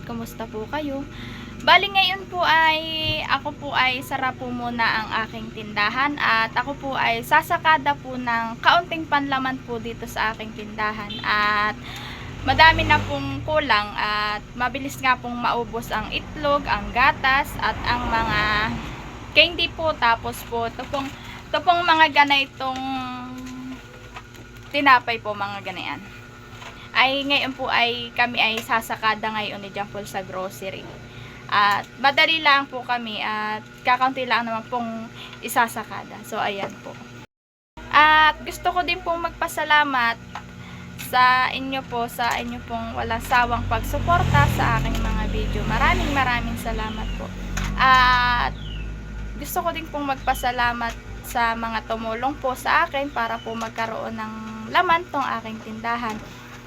kumusta po kayo? Bali ngayon po ay ako po ay sara po muna ang aking tindahan at ako po ay sasakada po ng kaunting panlaman po dito sa aking tindahan at madami na pong kulang at mabilis nga pong maubos ang itlog, ang gatas at ang mga candy po. Tapos po ito pong mga ganitong tinapay po, mga ganayan ay ngayon po ay kami ay sasakada ngayon ni John Paul sa grocery. At madali lang po kami at kakaunti lang naman pong isasakada. So ayan po. At gusto ko din pong magpasalamat sa inyo po, sa inyo pong walang sawang pagsuporta sa aking mga video. Maraming salamat po. At gusto ko din pong magpasalamat sa mga tumulong po sa akin para po magkaroon ng laman tong aking tindahan.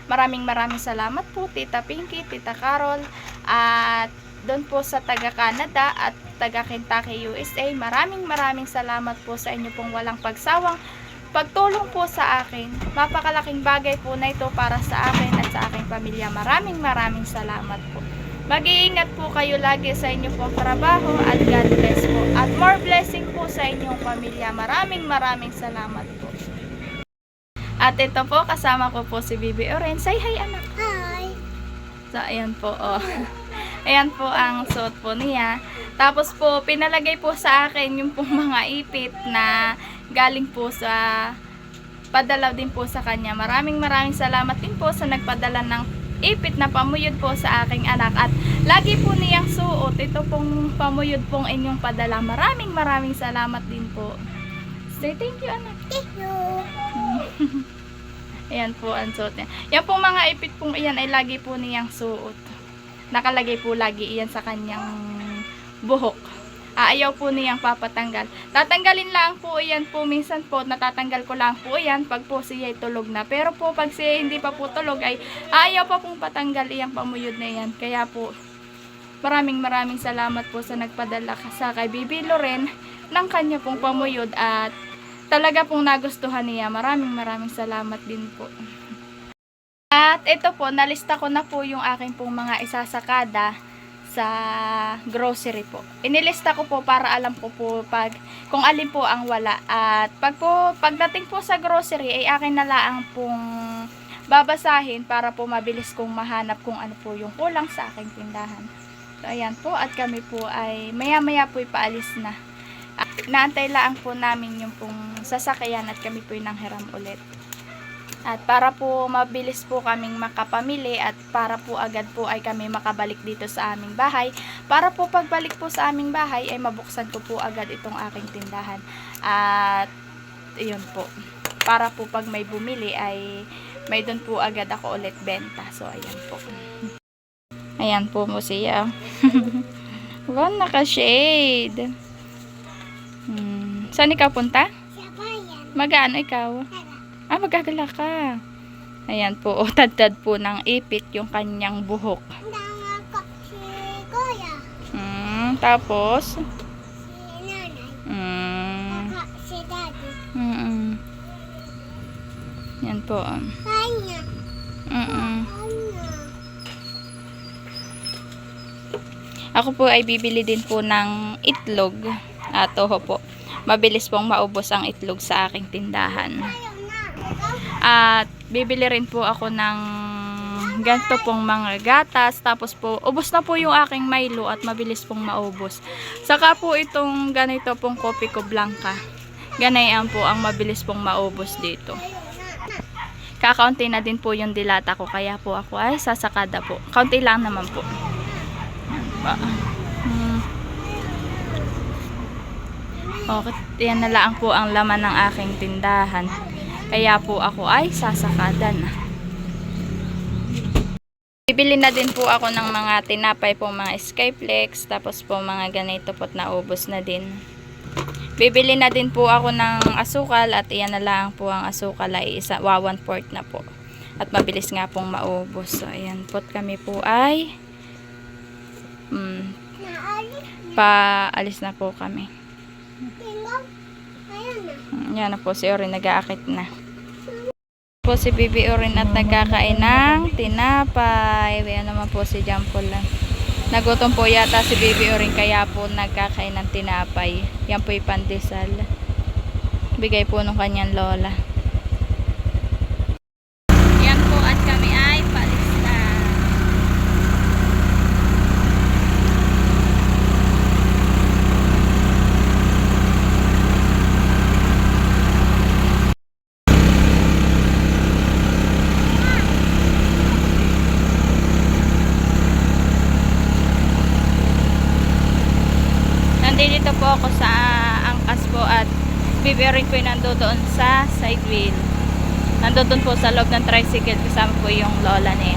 Maraming salamat po Tita Pinky, Tita Carol, at doon po sa taga Canada at taga Kentucky, USA. Maraming salamat po sa inyo pong walang pagsawang pagtulong po sa akin. Mapakalaking bagay po na ito para sa akin at sa aking pamilya. Maraming salamat po. Mag-iingat po kayo lagi sa inyo pong trabaho at God bless po. At more blessing po sa inyong pamilya. Maraming salamat po. At ito po, kasama ko po si Bibi Oren. Say hi, anak. Hi! So, ayan po, oh. Ayan po ang suot po niya. Tapos po, pinalagay po sa akin yung pong mga ipit na galing po sa padala din po sa kanya. Maraming salamat din po sa nagpadala ng ipit na pamuyod po sa aking anak. At lagi po niyang suot ito pong pamuyod pong inyong padala. Maraming salamat din po. Say thank you, anak. Thank you! Ayan po ang suot niya. Yan po mga ipit pong iyan ay lagi po niyang suot. Nakalagay po lagi iyan sa kanyang buhok. Ayaw po niyang papatanggal. Tatanggalin lang po iyan po. Minsan po natatanggal ko lang po iyan pag po siya ay tulog na. Pero po pag siya hindi pa po tulog ay ayaw pa pong patanggal iyang pamuyod na yan. Kaya po maraming salamat po sa nagpadala sa kay Bibi Loren ng kanya pong pamuyod at talaga pong nagustuhan niya. Maraming salamat din po. At ito po, nalista ko na po yung aking pong mga isasakada sa grocery po. Inilista ko po para alam ko po kung alin po ang wala. At pagdating po sa grocery ay akin na lang pong babasahin para po mabilis kong mahanap kung ano po yung kulang sa aking tindahan. So ayan po, at kami po ay maya po ipaalis na. Naantay lang po namin yung pong sasakyan at kami po yung nanghiram ulit. At para po mabilis po kaming makapamili at para po agad po ay kami makabalik dito sa aming bahay. Para po pagbalik po sa aming bahay ay mabuksan ko po agad itong aking tindahan. At yun po. Para po pag may bumili ay may doon po agad ako ulit benta. So ayan po. Ayan po mo siya. Wow, naka-shade. Saan ikaw punta? Sa bayan. Magaano ikaw? Magagala ka. Ayan po, tad po ng ipit yung kanyang buhok. Nangako si Kuya. Tapos? Si Nanay. Saka si Daddy. Yan po. Kanya. Kanya. Ako po ay bibili din po ng itlog. Toho po. Mabilis pong maubos ang itlog sa aking tindahan. At bibili rin po ako ng ganito pong mga gatas. Tapos po, ubos na po yung aking Milo at mabilis pong maubos. Saka po itong ganito pong kopi ko blanca. Ganayan po ang mabilis pong maubos dito. Kakaunti na din po yung dilata ko. Kaya po ako ay sasakada po. Kaunti lang naman po. Okay, yan na lang po ang laman ng aking tindahan. Kaya po ako ay sasakada na. Bibili na din po ako ng mga tinapay po, mga Skyflex. Tapos po mga ganito po't naubos na din. Bibili na din po ako ng asukal. At iyan na lang po ang asukal ay 1/4 na po. At mabilis nga pong maubos. So ayan po't kami po ay paalis na po kami. Yan na po si Orin, nag-aakit na. Po si Bibi Orin at nagkakain ng tinapay. Ayan naman po si Jampol lang. Nagutom po yata si Baby Oring kaya po nagkakain ng tinapay. Yan po yung pandesal. Bigay po nung kanyang lola. Yan po at kami ay palis na. Nandito po ako sa angkas po at Baby ko yung nandoon sa side wheel. Nandoon po sa loob ng tricycle kasama po yung lola niya.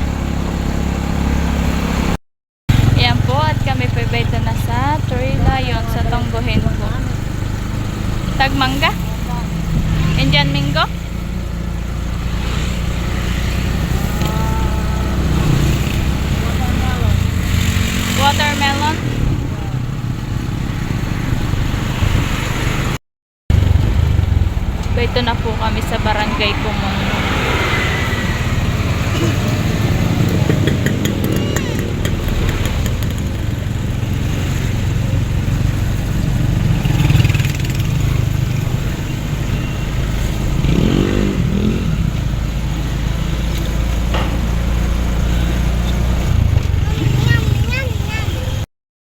Yan po at kami po dito na sa Torilayon sa Tonggohin po. Tagmangga? Indian Mingo? Watermelon? Ito na po kami sa Barangay Pumundo.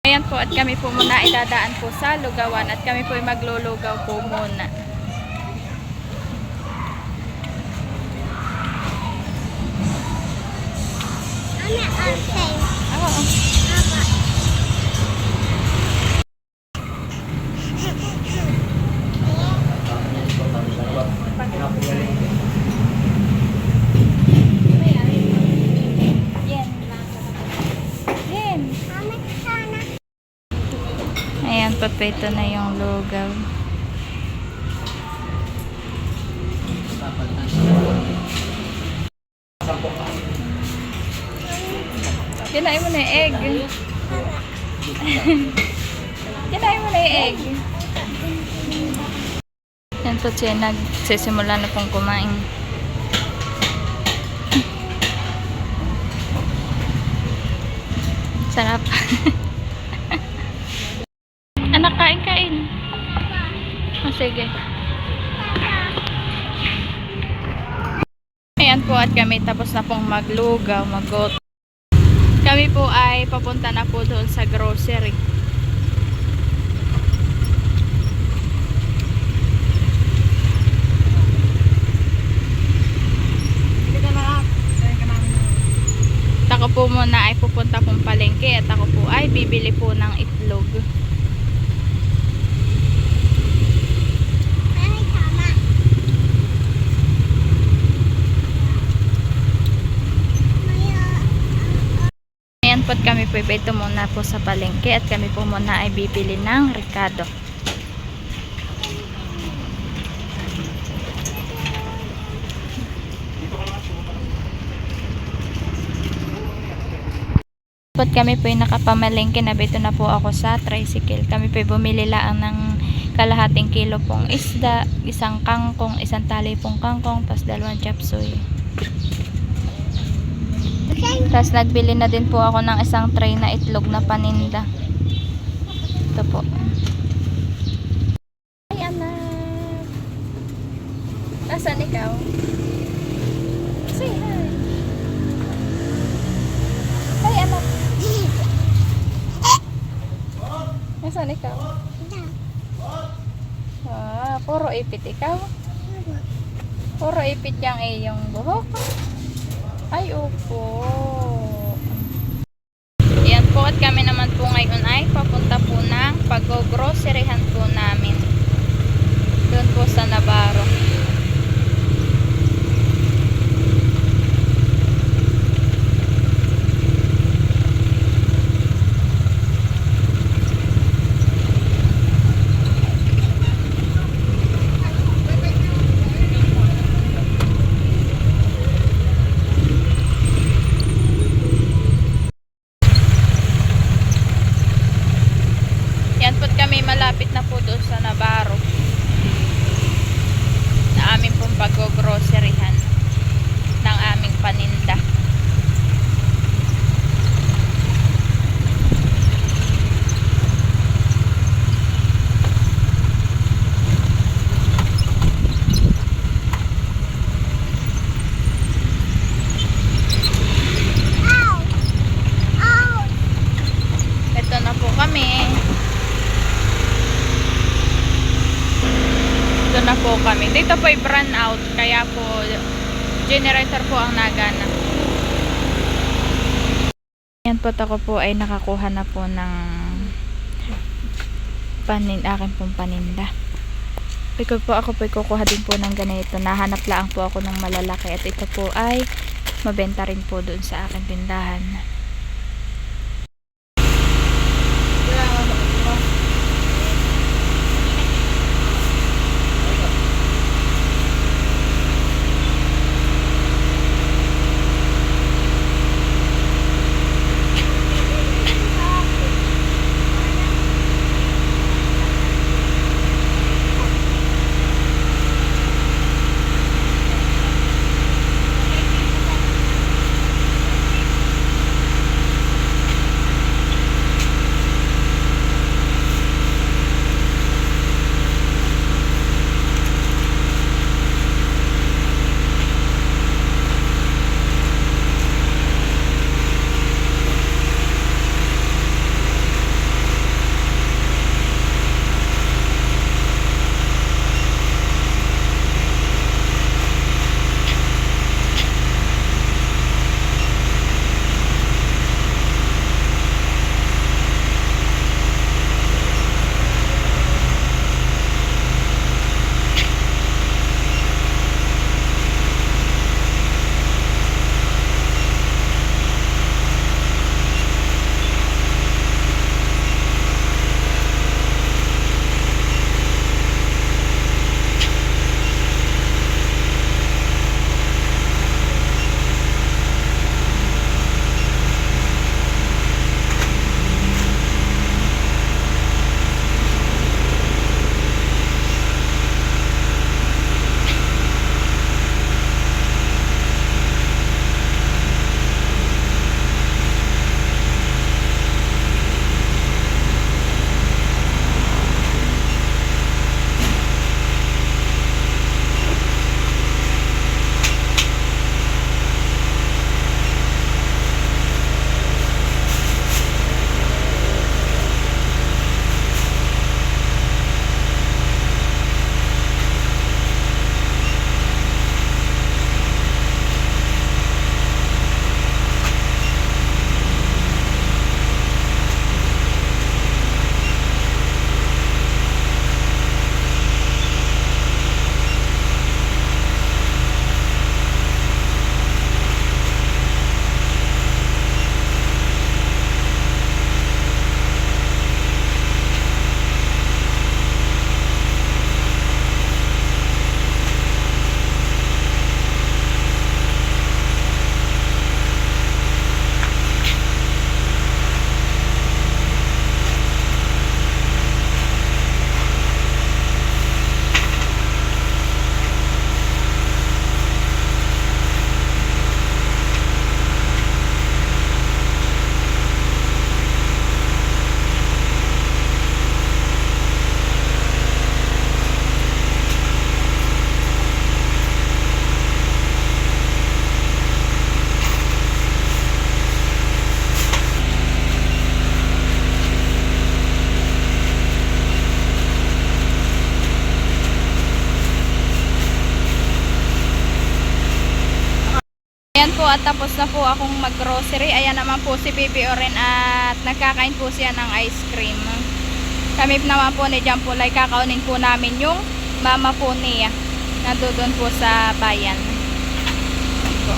Ayan po at kami po muna idadaan po sa lugawan at kami po ay maglulugaw po muna. Ayan, papeto na yung lugaw. Kinain mo na yung egg. Kinain mo na yung egg. Yan po siya, nagsisimula na pong kumain. Sarap. Anak, kain. Oh, sige. Ayan po at kami tapos na pong maglugaw, magot. Kami po ay papunta na po doon sa grocery. Ako po muna ay pupunta pong palengke at ako po ay bibili po ng itlog. Ayan po kami po ito muna po sa palengke at kami po muna ay bibili ng ricado. Pag kami po ay nakapamalengke na bito na po ako sa tricycle. Kami po ay bumili lang ng kalahating kilo pong isda, isang kangkong, isang tali pong kangkong, pas 2 chapsuy. Tapos nagbili na din po ako ng isang tray na itlog na paninda. Ito po. Ay anak! Nasaan ikaw? Say hi! Hi anak! Nasaan ikaw? Ah, puro ipit ikaw? Puro ipit yung iyong buhok? Ay, opo. Yan po at kami naman po ngayon ay papunta po ng pag-groceryhan po namin. Doon po sa Navarro. Malapit na po doon sa Navarro na aming pong pag-groceryhan ng aming paninda. na po kami. Dito po ay brand out, kaya po generator po ang nagana. Yan po, ako po ay nakakuha na po ng akin pong paninda. Ako po ay kukuha din po ng ganito. Nahanap lang po ako ng malalaki at ito po ay mabenta rin po doon sa aking tindahan. Ayan po, at tapos na po akong mag-grocery. Ayan naman po si Bibi Oren at nagkakain po siya ng ice cream. Kami naman po ni Jampolay, kakaunin po namin yung mama po niya. Nandoon po sa bayan. Ayan po.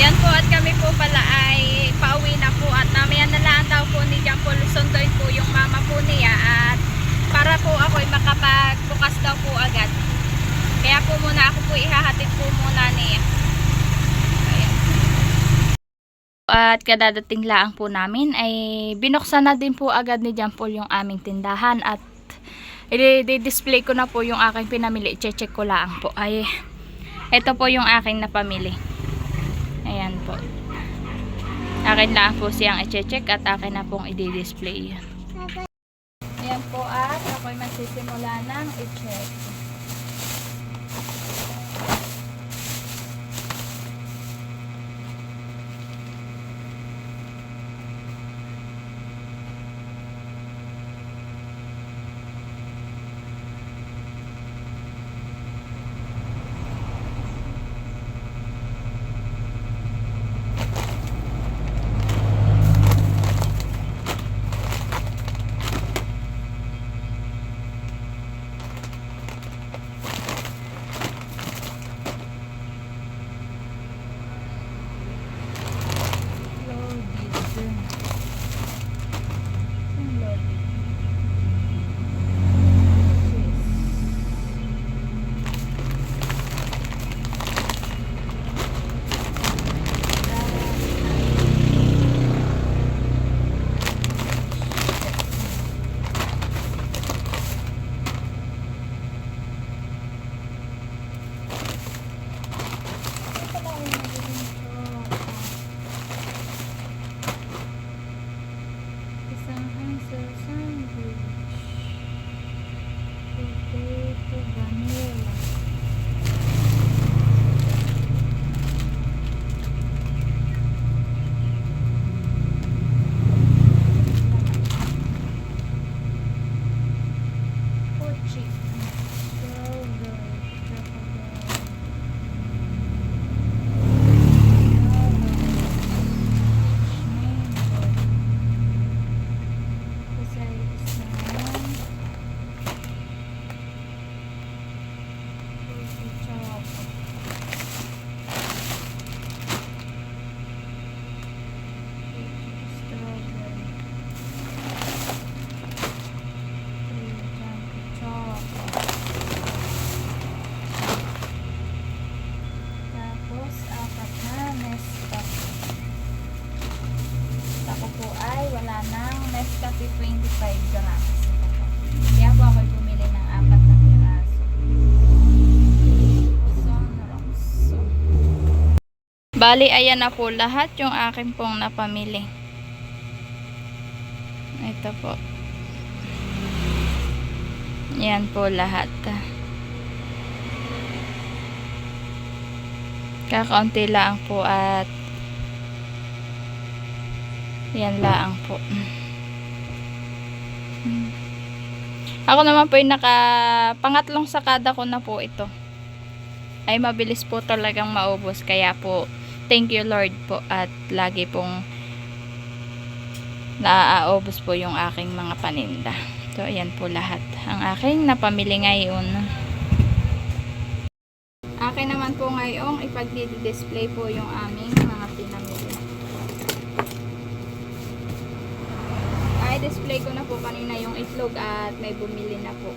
Yan po, at kami po pala ay pauwi na po. At namaya na lang daw po ni Jampol sunduin po yung mama po niya. At para po ako ay makapagbukas daw po agad. Kaya po muna ako po ihahatid po muna niya. Ayan. At kadadating lang po namin ay binuksan na din po agad ni Jampol yung aming tindahan. At i-display ko na po yung aking pinamili. I-check ko lang po. Ay, ito po yung aking napamili. Ayan po. Akin lang po siyang i-check at akin na pong i-display. Ayan po, at ako'y magsisimula ng i-check. Ito 25 grams. Ito po. Kaya po ako bumili ng 4 na piraso. So, bali, ayan na po lahat yung akin pong napamili. Ito po. Yan po lahat. Kakaunti lang po at yan lang po. Ako naman po yung pangatlong sakada ko na po ito. Ay mabilis po talagang maubos. Kaya po, thank you Lord po at lagi pong naaubos po yung aking mga paninda. So, ayan po lahat. Ang aking napamili ngayon. Akin naman po ngayong ipag-display po yung aming mga pinamili. Display ko na po kanina yung itlog at may bumili na po.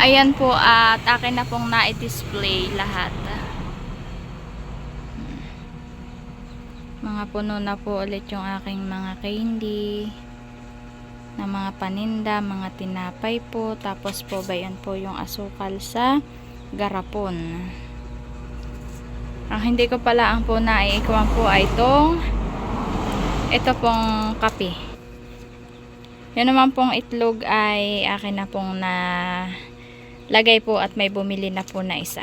Ayan po at akin na pong na-display lahat. Mga puno na po ulit yung aking mga candy na mga paninda, mga tinapay po. Tapos po bayan po yung asukal sa garapon. Ang hindi ko pala ang po naiikuan po ay ito pong kape. Yan naman pong itlog ay akin na pong na lagay po at may bumili na po na isa.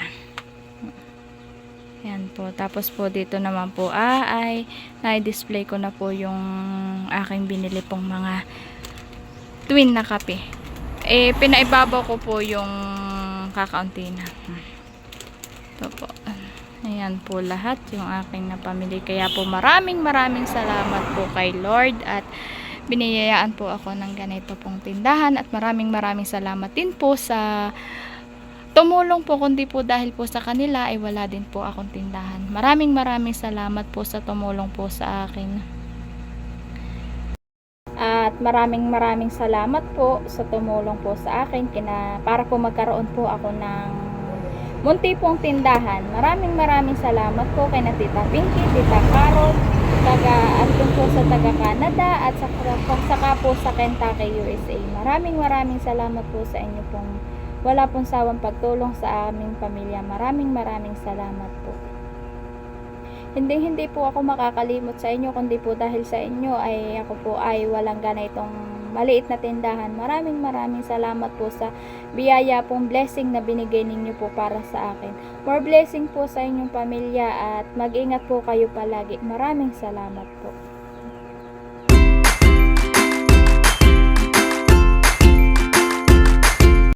Yan po. Tapos po dito naman po ay na-display ko na po yung aking binili pong mga twin na kape. Pinaibabaw ko po yung kakaunti na. Ito po. Ayan po lahat yung aking napamili. Kaya po maraming salamat po kay Lord at biniyayaan po ako ng ganito pong tindahan at maraming salamat din po sa tumulong po, kundi po dahil po sa kanila ay wala din po akong tindahan. Maraming salamat po sa tumulong po sa akin. At maraming salamat po sa tumulong po sa akin para po magkaroon po ako ng munti pong tindahan. Maraming salamat po kay na Tita Pinky, Tita Carol, andun po sa taga Canada at saka po sa Kentucky, USA. Maraming salamat po sa inyo pong wala pong sawang pagtulong sa aming pamilya. Maraming salamat po. Hindi po ako makakalimot sa inyo, kundi po dahil sa inyo ay ako po ay walang ganitong maliit na tindahan. Maraming salamat po sa biyaya pong blessing na binigay ninyo po para sa akin. More blessing po sa inyong pamilya at mag-ingat po kayo palagi. Maraming salamat po.